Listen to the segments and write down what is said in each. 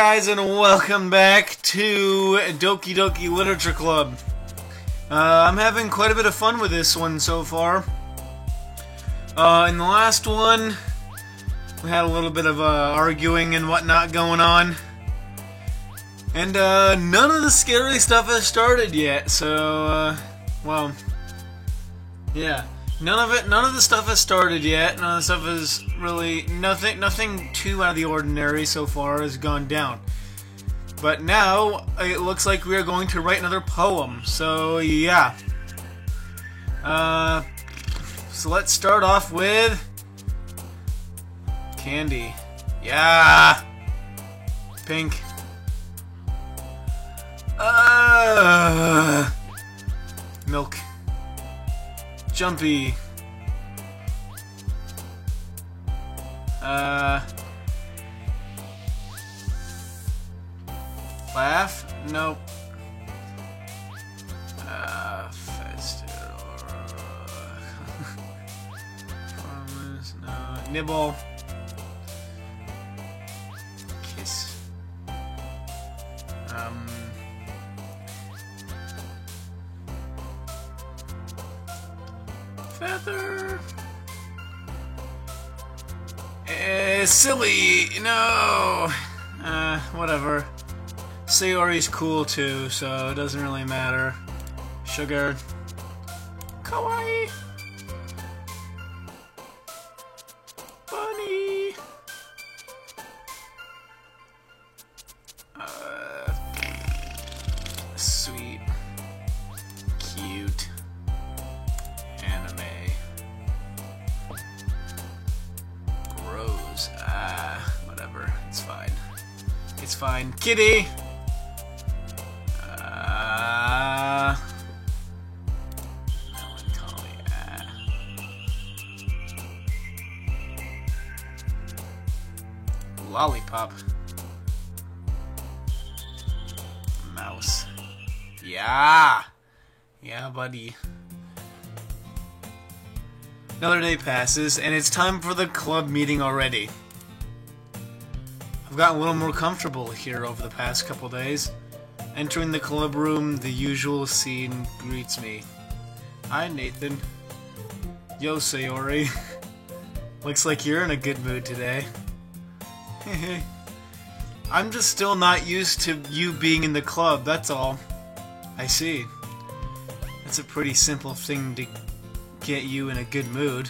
guys, and welcome back to Doki Doki Literature Club. I'm having quite a bit of fun with this one so far. In the last one, we had a little bit of arguing and whatnot going on. And none of the scary stuff has started yet, so, well, yeah. None of the stuff has started yet. None of the stuff is really, nothing too out of the ordinary so far has gone down. But now, it looks like we are going to write another poem, so yeah. So let's start off with candy. Yeah! Pink. Milk. Jumpy. Laugh? Nope. No. Nibble. Kiss. Feather. Silly. No. Whatever. Sayori's cool too, so it doesn't really matter. Sugar. Kawaii. Bunny. Sweet. Cute. Anime. Rose. Whatever. It's fine. It's fine. Kitty! Melancholy. Lollipop. Mouse. Yeah! Yeah, buddy. Another day passes, and it's time for the club meeting already. I've gotten a little more comfortable here over the past couple days. Entering the club room, the usual scene greets me. Hi, Nathan. Yo, Sayori. Looks like you're in a good mood today. I'm just still not used to you being in the club, that's all. I see. That's a pretty simple thing to get you in a good mood.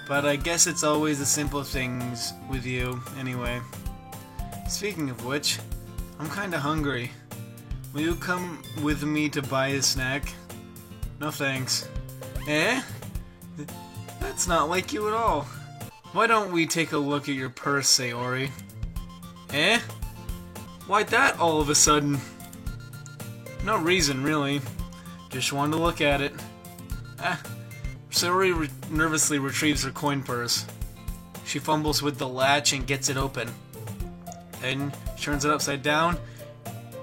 But I guess it's always the simple things with you, anyway. Speaking of which, I'm kinda hungry. Will you come with me to buy a snack? No thanks. Eh? That's not like you at all. Why don't we take a look at your purse, Sayori? Eh? Why that all of a sudden? No reason, really. Just wanted to look at it. Sayori nervously retrieves her coin purse. She fumbles with the latch and gets it open. Then she turns it upside down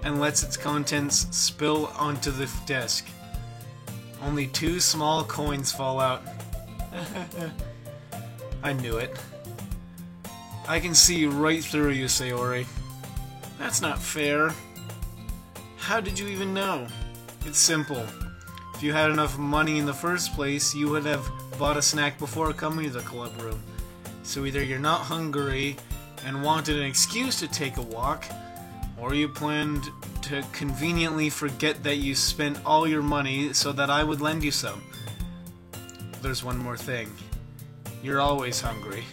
and lets its contents spill onto the desk. Only 2 small coins fall out. I knew it. I can see right through you, Sayori. That's not fair. How did you even know? It's simple. If you had enough money in the first place, you would have bought a snack before coming to the club room. So either you're not hungry and wanted an excuse to take a walk, or you planned to conveniently forget that you spent all your money so that I would lend you some. There's one more thing. You're always hungry.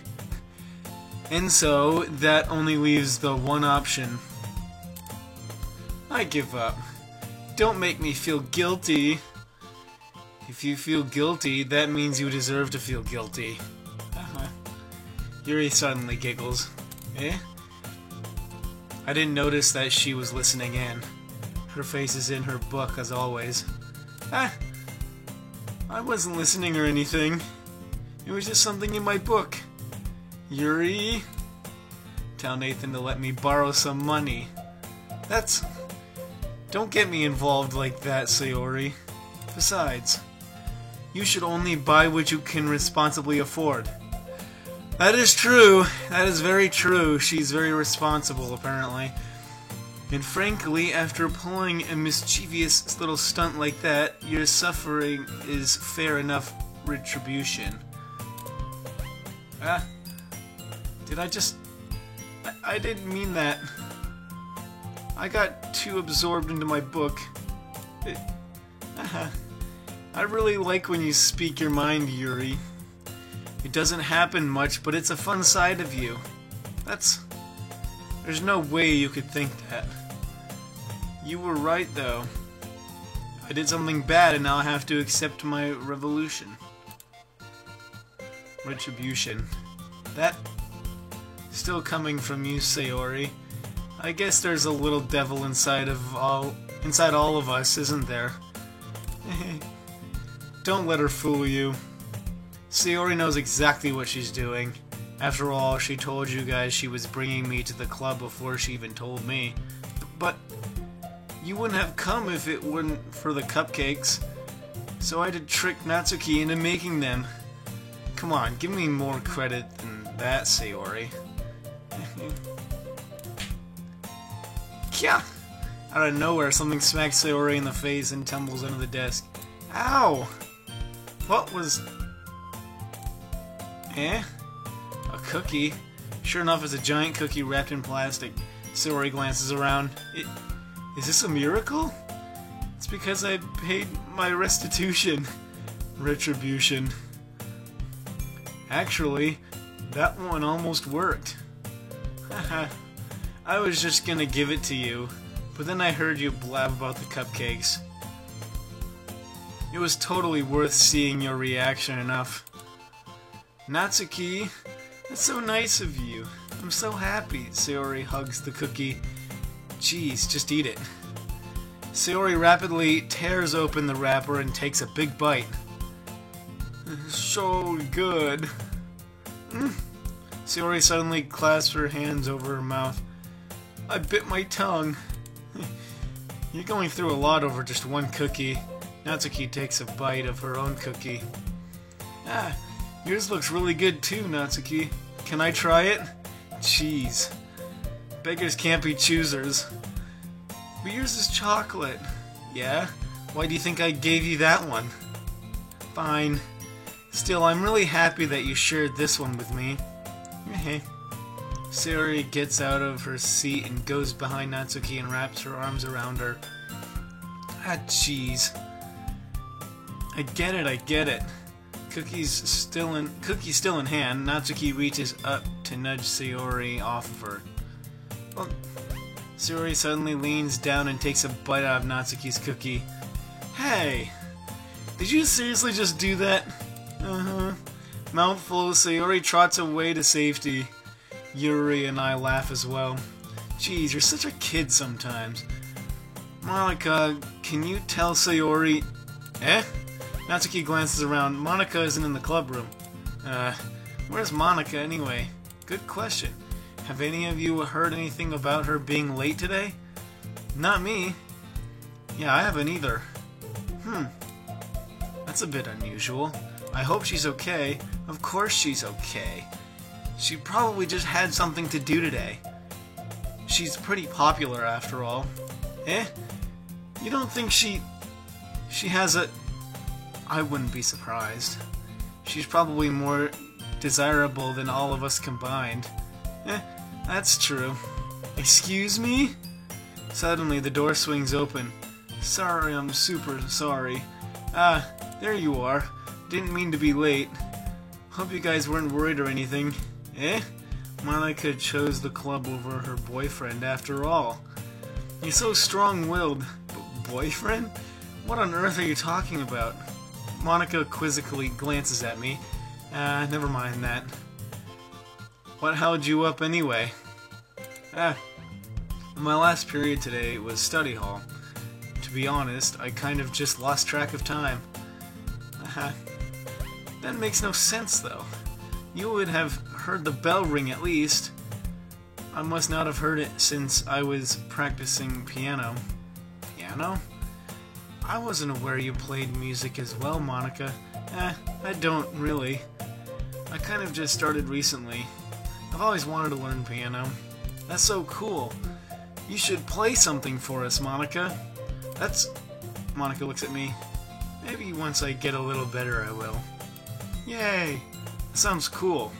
And so, that only leaves the one option. I give up. Don't make me feel guilty. If you feel guilty, that means you deserve to feel guilty. Yuri suddenly giggles. Eh? I didn't notice that she was listening in. Her face is in her book, as always. I wasn't listening or anything. It was just something in my book. Yuri? Tell Nathan to let me borrow some money. Don't get me involved like that, Sayori. Besides, you should only buy what you can responsibly afford. That is true. That is very true. She's very responsible, apparently. And frankly, after pulling a mischievous little stunt like that, your suffering is fair enough retribution. Did I just... I didn't mean that. I got too absorbed into my book. I really like when you speak your mind, Yuri. It doesn't happen much, but it's a fun side of you. There's no way you could think that. You were right, though. I did something bad, and now I have to accept my retribution. That still coming from you, Sayori. I guess there's a little devil inside all of us, isn't there? Don't let her fool you. Sayori knows exactly what she's doing. After all, she told you guys she was bringing me to the club before she even told me. But you wouldn't have come if it weren't for the cupcakes. So I had to trick Natsuki into making them. Come on, give me more credit than that, Sayori. Kya! Out of nowhere, something smacks Sayori in the face and tumbles under the desk. Ow! What was... A cookie? Sure enough, it's a giant cookie wrapped in plastic. Sayori glances around. Is this a miracle? It's because I paid my restitution. Retribution. Actually, that one almost worked. Haha. I was just gonna give it to you, but then I heard you blab about the cupcakes. It was totally worth seeing your reaction enough. Natsuki, that's so nice of you. I'm so happy. Sayori hugs the cookie. Jeez, just eat it. Sayori rapidly tears open the wrapper and takes a big bite. So good. Sayori suddenly clasps her hands over her mouth. I bit my tongue. You're going through a lot over just one cookie. Natsuki takes a bite of her own cookie. Yours looks really good too, Natsuki. Can I try it? Jeez. Beggars can't be choosers. But yours is chocolate. Yeah? Why do you think I gave you that one? Fine. Still, I'm really happy that you shared this one with me. Sayori gets out of her seat and goes behind Natsuki and wraps her arms around her. Jeez. I get it. Cookie still in hand, Natsuki reaches up to nudge Sayori off of her. Well, Sayori suddenly leans down and takes a bite out of Natsuki's cookie. Hey! Did you seriously just do that? Mouthful, Sayori trots away to safety. Yuri and I laugh as well. Jeez, you're such a kid sometimes. Monika, can you tell Sayori... Natsuki glances around. Monika isn't in the club room. Where's Monika anyway? Good question. Have any of you heard anything about her being late today? Not me. Yeah, I haven't either. That's a bit unusual. I hope she's okay. Of course she's okay. She probably just had something to do today. She's pretty popular after all. You don't think she has a... I wouldn't be surprised. She's probably more desirable than all of us combined. That's true. Excuse me? Suddenly, the door swings open. Sorry, I'm super sorry. There you are. Didn't mean to be late. Hope you guys weren't worried or anything. Monika chose the club over her boyfriend after all. You're so strong-willed. Boyfriend? What on earth are you talking about? Monika quizzically glances at me. Never mind that. What held you up anyway? My last period today was study hall. To be honest, I kind of just lost track of time. That makes no sense, though. You would have heard the bell ring at least. I must not have heard it since I was practicing piano. Piano? I wasn't aware you played music as well, Monika. I don't really. I kind of just started recently. I've always wanted to learn piano. That's so cool. You should play something for us, Monica. Monica looks at me. Maybe once I get a little better I will. Yay! That sounds cool.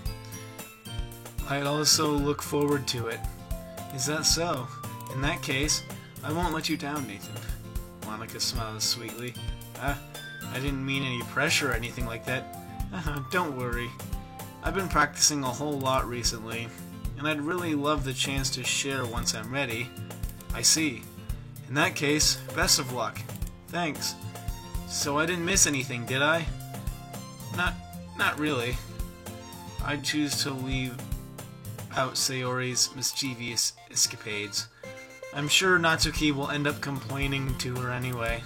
I'd also look forward to it. Is that so? In that case, I won't let you down, Nathan. Monica smiles sweetly. I didn't mean any pressure or anything like that. Don't worry. I've been practicing a whole lot recently, and I'd really love the chance to share once I'm ready. I see. In that case, best of luck. Thanks. So I didn't miss anything, did I? Not really. I'd choose to leave out Sayori's mischievous escapades. I'm sure Natsuki will end up complaining to her anyway.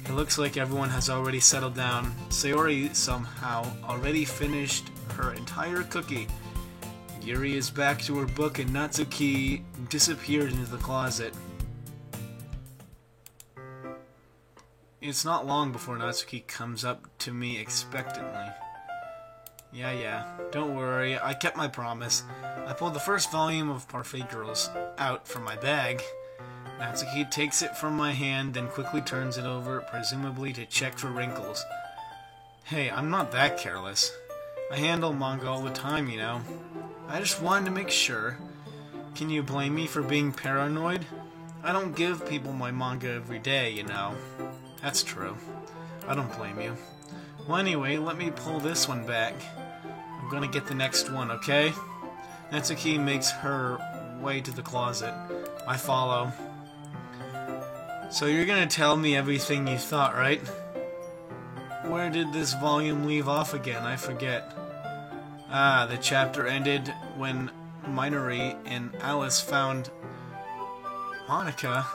It looks like everyone has already settled down. Sayori somehow already finished her entire cookie. Yuri is back to her book and Natsuki disappeared into the closet. It's not long before Natsuki comes up to me expectantly. Yeah, don't worry, I kept my promise. I pulled the first volume of Parfait Girls out from my bag. Natsuki takes it from my hand, then quickly turns it over, presumably to check for wrinkles. Hey, I'm not that careless. I handle manga all the time, you know. I just wanted to make sure. Can you blame me for being paranoid? I don't give people my manga every day, you know. That's true. I don't blame you. Well, anyway, let me pull this one back. I'm gonna get the next one, okay? Natsuki makes her way to the closet. I follow. So you're gonna tell me everything you thought, right? Where did this volume leave off again? I forget. The chapter ended when Minori and Alice found Monica.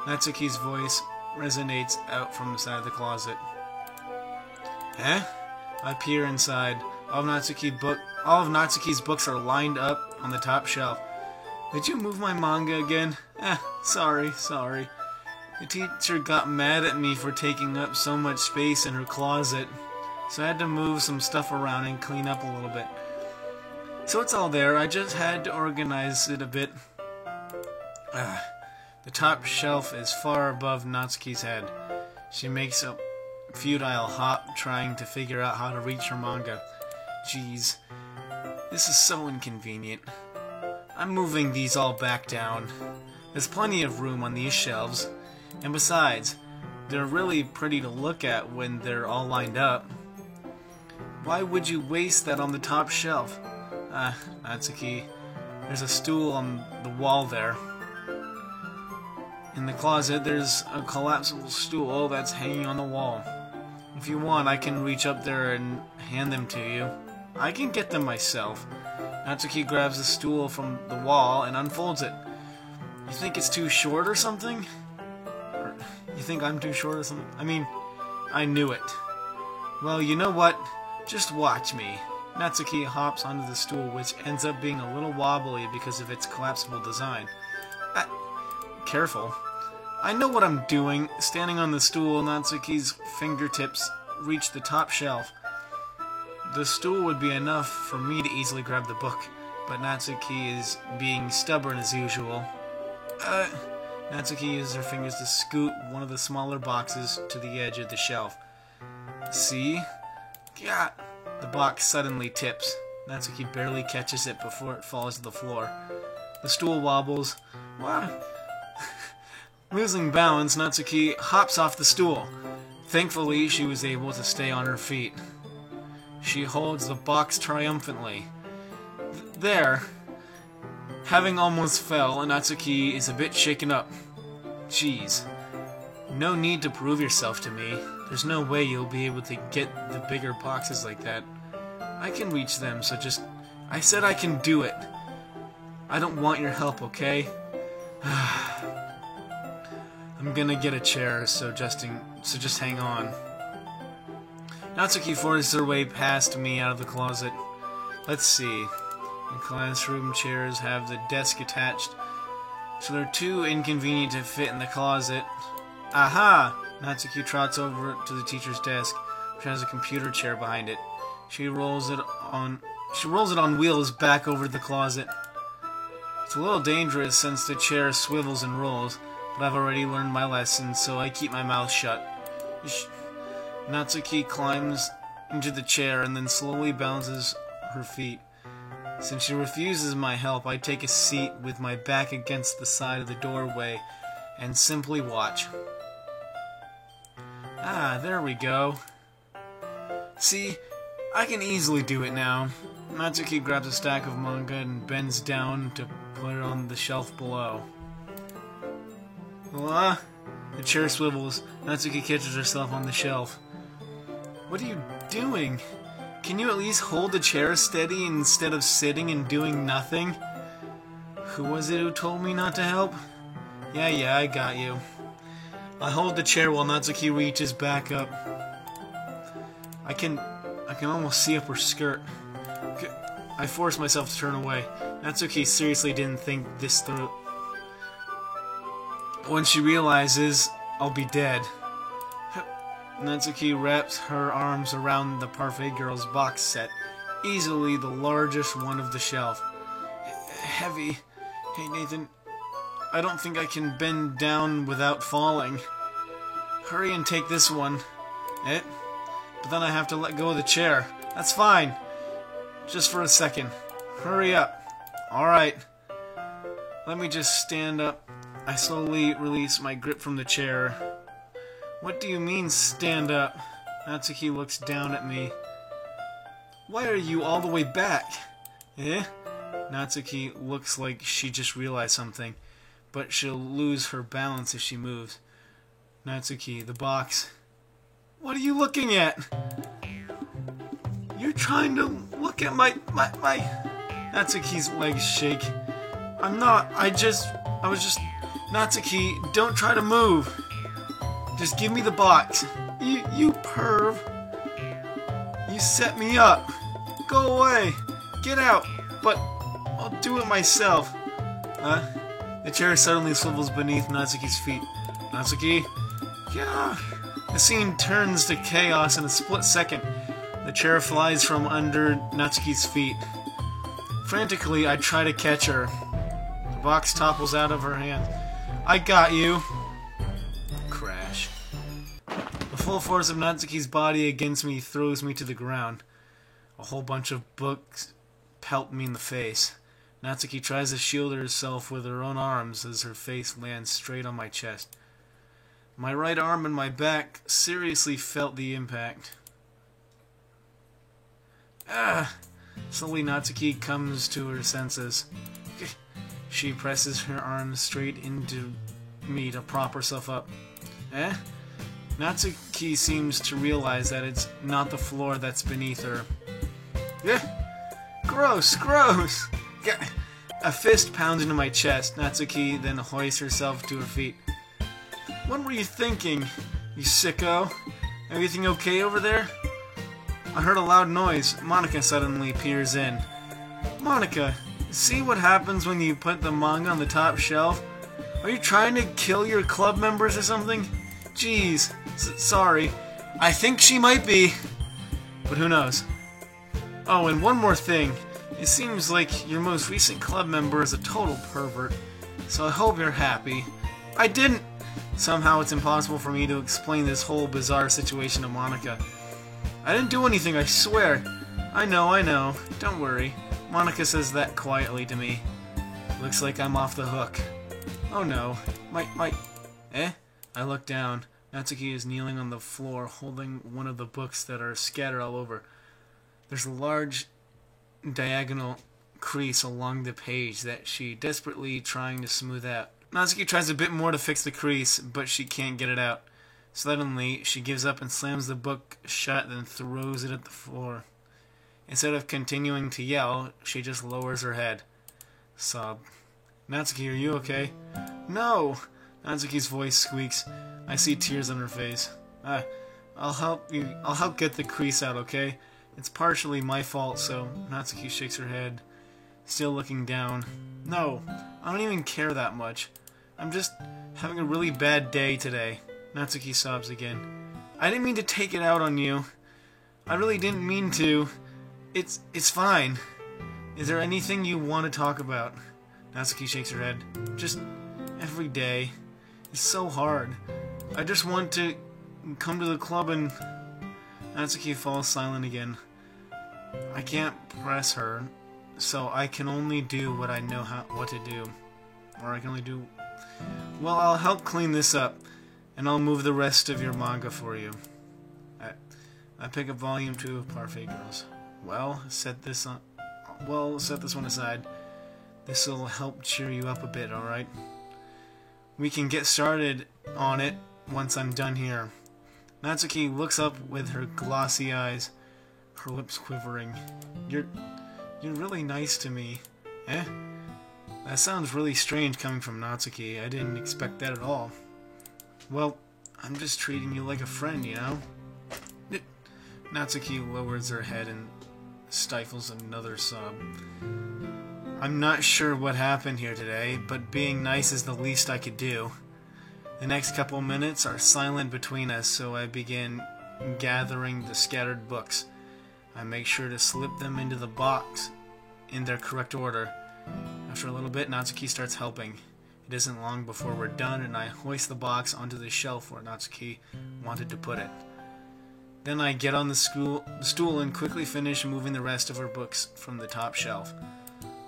Natsuki's voice resonates out from the side of the closet. Eh? I peer inside. All of Natsuki's books are lined up on the top shelf. Did you move my manga again? Sorry. The teacher got mad at me for taking up so much space in her closet, so I had to move some stuff around and clean up a little bit. So it's all there, I just had to organize it a bit. The top shelf is far above Natsuki's head. She makes a futile hop trying to figure out how to reach her manga. Jeez, this is so inconvenient. I'm moving these all back down. There's plenty of room on these shelves. And besides, they're really pretty to look at when they're all lined up. Why would you waste that on the top shelf? Natsuki, there's a stool on the wall there. In the closet, there's a collapsible stool that's hanging on the wall. If you want, I can reach up there and hand them to you. I can get them myself. Natsuki grabs the stool from the wall and unfolds it. You think it's too short or something? Or you think I'm too short or something? I mean, I knew it. Well, you know what? Just watch me. Natsuki hops onto the stool, which ends up being a little wobbly because of its collapsible design. Careful. I know what I'm doing. Standing on the stool, Natsuki's fingertips reach the top shelf. The stool would be enough for me to easily grab the book, but Natsuki is being stubborn as usual. Natsuki uses her fingers to scoot one of the smaller boxes to the edge of the shelf. See? Yeah. The box suddenly tips. Natsuki barely catches it before it falls to the floor. The stool wobbles. Wow. Losing balance, Natsuki hops off the stool. Thankfully, she was able to stay on her feet. She holds the box triumphantly. There, having almost fell, Natsuki is a bit shaken up. Jeez. No need to prove yourself to me. There's no way you'll be able to get the bigger boxes like that. I can reach them, so just... I said I can do it. I don't want your help, okay? I'm gonna get a chair, so just hang on. Natsuki forces her way past me out of the closet. Let's see. The classroom chairs have the desk attached, so they're too inconvenient to fit in the closet. Aha! Natsuki trots over to the teacher's desk, which has a computer chair behind it. She rolls it on wheels back over the closet. It's a little dangerous since the chair swivels and rolls, but I've already learned my lesson, so I keep my mouth shut. Natsuki climbs into the chair and then slowly balances her feet. Since she refuses my help, I take a seat with my back against the side of the doorway and simply watch. Ah, there we go. See, I can easily do it now. Natsuki grabs a stack of manga and bends down to put it on the shelf below. Voila! The chair swivels. Natsuki catches herself on the shelf. What are you doing? Can you at least hold the chair steady instead of sitting and doing nothing? Who was it who told me not to help? Yeah, I got you. I hold the chair while Natsuki reaches back up. I can almost see up her skirt. I force myself to turn away. Natsuki seriously didn't think this through. When she realizes I'll be dead. Natsuki wraps her arms around the Parfait Girls box set, easily the largest one of the shelf. Heavy. Hey Nathan, I don't think I can bend down without falling. Hurry and take this one. But then I have to let go of the chair. That's fine. Just for a second. Hurry up. Alright. Let me just stand up. I slowly release my grip from the chair. What do you mean, stand up? Natsuki looks down at me. Why are you all the way back? Natsuki looks like she just realized something, but she'll lose her balance if she moves. Natsuki, the box. What are you looking at? You're trying to look at my... Natsuki's legs shake. I'm not. I was just... Natsuki, don't try to move. Just give me the box. You perv. You set me up. Go away. Get out. But I'll do it myself. The chair suddenly swivels beneath Natsuki's feet. Natsuki? Yeah. The scene turns to chaos in a split second. The chair flies from under Natsuki's feet. Frantically, I try to catch her. The box topples out of her hand. I got you. Crash. The full force of Natsuki's body against me throws me to the ground. A whole bunch of books pelt me in the face. Natsuki tries to shield herself with her own arms as her face lands straight on my chest. My right arm and my back seriously felt the impact. Slowly Natsuki comes to her senses. She presses her arms straight into me to prop herself up. Natsuki seems to realize that it's not the floor that's beneath her. Gross! A fist pounds into my chest. Natsuki then hoists herself to her feet. What were you thinking, you sicko? Everything okay over there? I heard a loud noise. Monika suddenly peers in. Monika, see what happens when you put the manga on the top shelf? Are you trying to kill your club members or something? Jeez, sorry. I think she might be. But who knows? Oh, and one more thing. It seems like your most recent club member is a total pervert. So I hope you're happy. I didn't... Somehow it's impossible for me to explain this whole bizarre situation to Monika. I didn't do anything, I swear. I know. Don't worry. Monika says that quietly to me. Looks like I'm off the hook. Oh no. I look down. Natsuki is kneeling on the floor, holding one of the books that are scattered all over. There's a large diagonal crease along the page that she desperately trying to smooth out. Natsuki tries a bit more to fix the crease, but she can't get it out. Suddenly, she gives up and slams the book shut, then throws it at the floor. Instead of continuing to yell, she just lowers her head. Sob. Natsuki, are you okay? No! Natsuki's voice squeaks. I see tears on her face. I'll help you. I'll help get the crease out, okay? It's partially my fault, so... Natsuki shakes her head, still looking down. No, I don't even care that much. I'm just having a really bad day today. Natsuki sobs again. I didn't mean to take it out on you. I really didn't mean to. It's fine. Is there anything you want to talk about? Natsuki shakes her head. Just every day. It's so hard. I just want to come to the club and... Natsuki falls silent again. I can't press her, so I can only do what I know what to do. Or I can only do... Well, I'll help clean this up, and I'll move the rest of your manga for you. I pick up volume 2 of Parfait Girls. Well, set this one aside. This'll help cheer you up a bit, alright? We can get started on it once I'm done here. Natsuki looks up with her glossy eyes, her lips quivering. You're really nice to me. Eh? That sounds really strange coming from Natsuki. I didn't expect that at all. Well, I'm just treating you like a friend, you know? Natsuki lowers her head and stifles another sob. I'm not sure what happened here today, but being nice is the least I could do. The next couple minutes are silent between us, so I begin gathering the scattered books. I make sure to slip them into the box in their correct order. After a little bit, Natsuki starts helping. It isn't long before we're done, and I hoist the box onto the shelf where Natsuki wanted to put it. Then I get on the stool and quickly finish moving the rest of her books from the top shelf.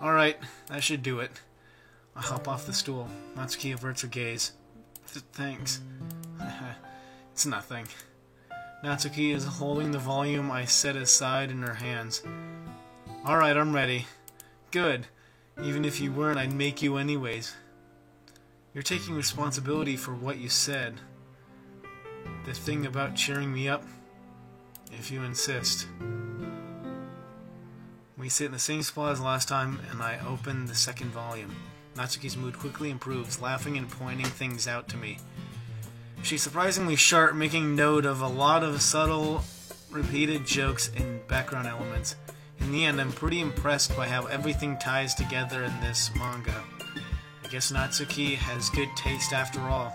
Alright, that should do it. I hop off the stool. Natsuki averts her gaze. Thanks. It's nothing. Natsuki is holding the volume I set aside in her hands. Alright, I'm ready. Good. Even if you weren't, I'd make you anyways. You're taking responsibility for what you said. The thing about cheering me up? If you insist. We sit in the same spot as last time, and I open the second volume. Natsuki's mood quickly improves, laughing and pointing things out to me. She's surprisingly sharp, making note of a lot of subtle, repeated jokes and background elements. In the end, I'm pretty impressed by how everything ties together in this manga. I guess Natsuki has good taste after all.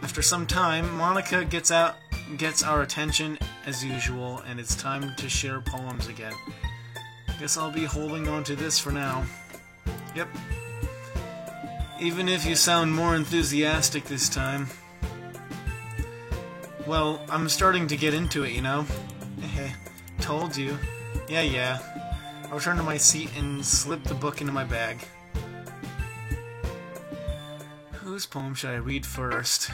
After some time, Monika gets our attention as usual, and it's time to share poems again. Guess I'll be holding on to this for now. Yep. Even if you sound more enthusiastic this time. Well, I'm starting to get into it, you know? Told you. Yeah. I return to my seat and slip the book into my bag. Whose poem should I read first?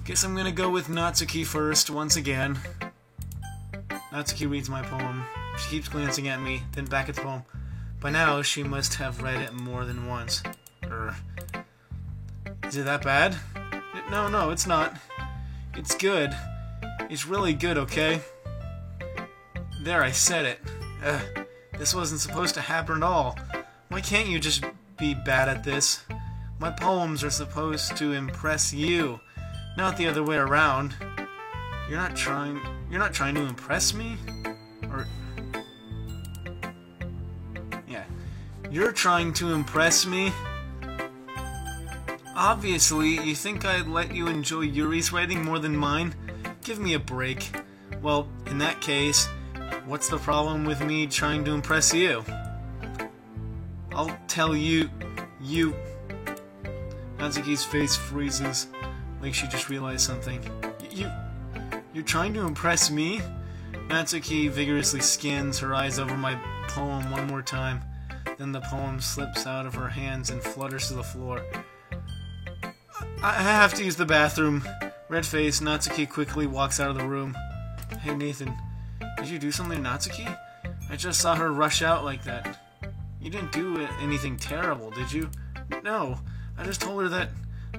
Guess I'm gonna go with Natsuki first, once again. Natsuki reads my poem. She keeps glancing at me, then back at the poem. By now, she must have read it more than once. Is it that bad? No, it's not. It's good. It's really good, okay? There, I said it. This wasn't supposed to happen at all. Why can't you just be bad at this? My poems are supposed to impress you, not the other way around. You're not trying to impress me? Yeah. You're trying to impress me? Obviously, you think I'd let you enjoy Yuri's writing more than mine? Give me a break. Well, in that case, what's the problem with me trying to impress you? I'll tell you... Natsuki's face freezes, like she just realized something. You're trying to impress me? Natsuki vigorously scans her eyes over my poem one more time. Then the poem slips out of her hands and flutters to the floor. I have to use the bathroom. Red-faced, Natsuki quickly walks out of the room. Hey Nathan, did you do something to Natsuki? I just saw her rush out like that. You didn't do anything terrible, did you? No, I just told her that...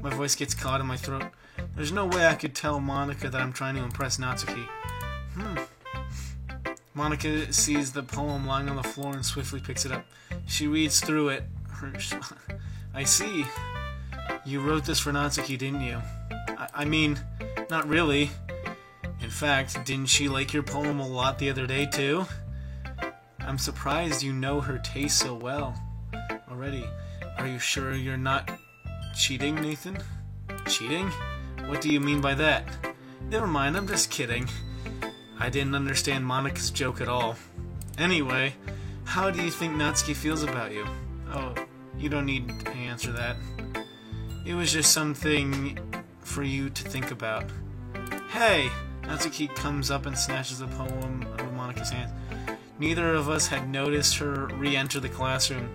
My voice gets caught in my throat. There's no way I could tell Monika that I'm trying to impress Natsuki. Monika sees the poem lying on the floor and swiftly picks it up. She reads through it. I see. You wrote this for Natsuki, didn't you? I mean, not really. In fact, didn't she like your poem a lot the other day, too? I'm surprised you know her taste so well already. Are you sure you're not cheating, Nathan? Cheating? What do you mean by that? Never mind, I'm just kidding. I didn't understand Monika's joke at all. Anyway, how do you think Natsuki feels about you? Oh, you don't need to answer that. It was just something for you to think about. Hey! Natsuki comes up and snatches a poem out of Monika's hand. Neither of us had noticed her re-enter the classroom.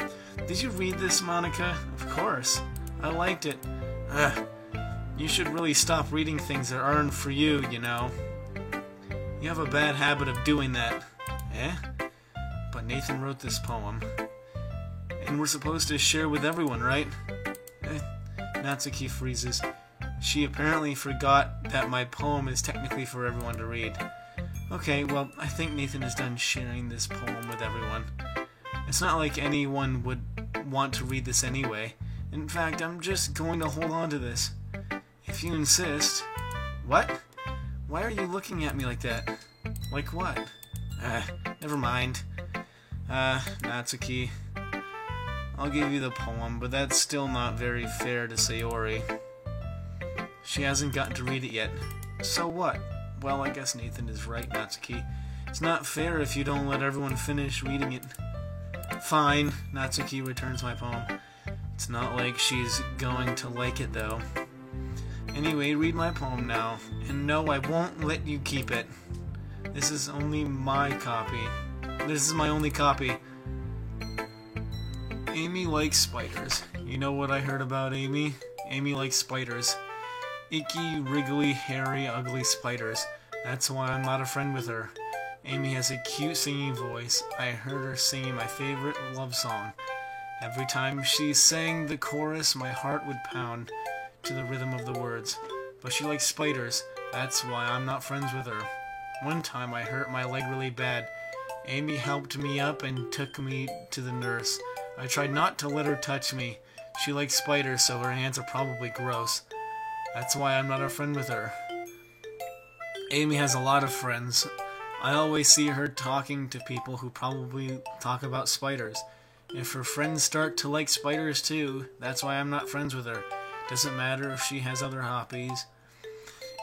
Did you read this, Monika? Of course. I liked it. Ugh. You should really stop reading things that aren't for you, you know. You have a bad habit of doing that. Eh? But Nathan wrote this poem. And we're supposed to share with everyone, right? Natsuki freezes. She apparently forgot that my poem is technically for everyone to read. Okay, well, I think Nathan is done sharing this poem with everyone. It's not like anyone would want to read this anyway. In fact, I'm just going to hold on to this. If you insist. What? Why are you looking at me like that? Like what? Never mind. Natsuki. I'll give you the poem, but that's still not very fair to Sayori. She hasn't gotten to read it yet. So what? Well, I guess Nathan is right, Natsuki. It's not fair if you don't let everyone finish reading it. Fine, Natsuki returns my poem. It's not like she's going to like it, though. Anyway, read my poem now. And no, I won't let you keep it. This is only my copy. This is my only copy. Amy likes spiders. You know what I heard about Amy? Amy likes spiders. Icky, wriggly, hairy, ugly spiders. That's why I'm not a friend with her. Amy has a cute singing voice. I heard her singing my favorite love song. Every time she sang the chorus, my heart would pound to the rhythm of the words. But she likes spiders. That's why I'm not friends with her. One time I hurt my leg really bad. Amy helped me up and took me to the nurse. I tried not to let her touch me. She likes spiders, so her hands are probably gross. That's why I'm not a friend with her. Amy has a lot of friends. I always see her talking to people who probably talk about spiders. If her friends start to like spiders too, that's why I'm not friends with her. Doesn't matter if she has other hobbies.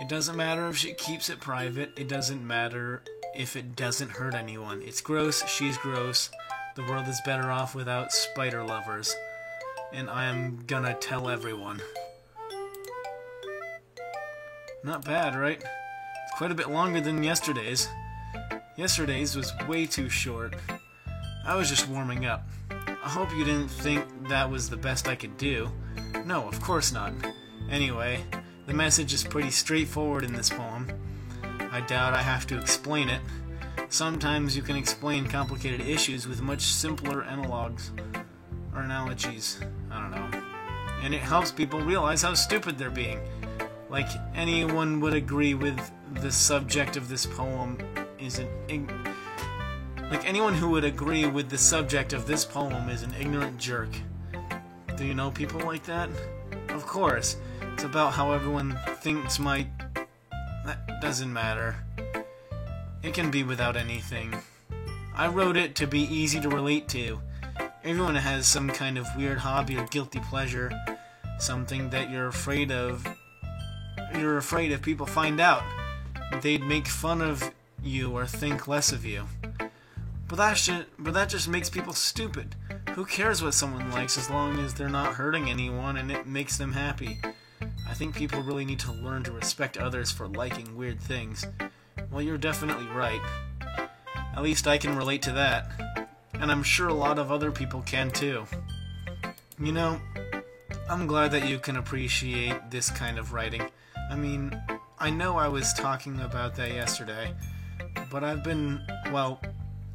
It doesn't matter if she keeps it private. It doesn't matter if it doesn't hurt anyone. It's gross, she's gross. The world is better off without spider lovers. And I am gonna tell everyone. Not bad, right? It's quite a bit longer than yesterday's. Yesterday's was way too short. I was just warming up. I hope you didn't think that was the best I could do. No, of course not. Anyway, the message is pretty straightforward in this poem. I doubt I have to explain it. Sometimes you can explain complicated issues with much simpler analogs or analogies. I don't know. And it helps people realize how stupid they're being. Like anyone would agree with the subject of this poem is an anyone who would agree with the subject of this poem is an ignorant jerk. Do you know people like that? Of course. It's about how everyone thinks that doesn't matter. It can be without anything. I wrote it to be easy to relate to. Everyone has some kind of weird hobby or guilty pleasure. Something that you're afraid of. You're afraid if people find out, they'd make fun of you or think less of you. But that just makes people stupid. Who cares what someone likes as long as they're not hurting anyone and it makes them happy? I think people really need to learn to respect others for liking weird things. Well, you're definitely right. At least I can relate to that. And I'm sure a lot of other people can too. You know, I'm glad that you can appreciate this kind of writing. I mean, I know I was talking about that yesterday, but I've been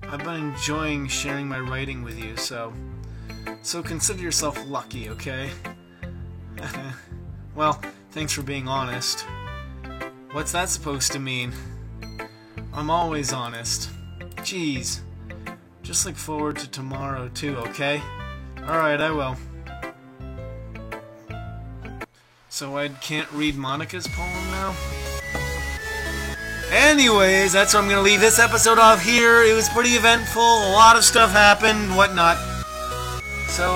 enjoying sharing my writing with you, so consider yourself lucky, okay? Well, thanks for being honest. What's that supposed to mean? I'm always honest. Jeez. Just look forward to tomorrow, too, okay? Alright, I will. So I can't read Monika's poem now? Anyways, that's where I'm going to leave this episode off here. It was pretty eventful. A lot of stuff happened, whatnot. So,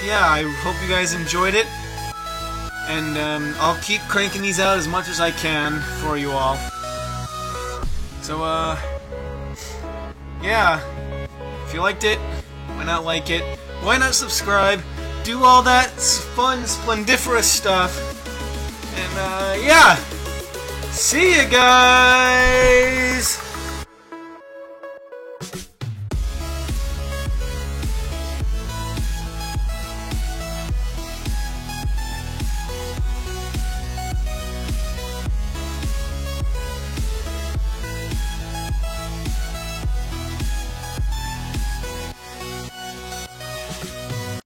yeah, I hope you guys enjoyed it. And I'll keep cranking these out as much as I can for you all. So, yeah. If you liked it, why not like it? Why not subscribe? Do all that fun, splendiferous stuff. And, yeah. See you guys!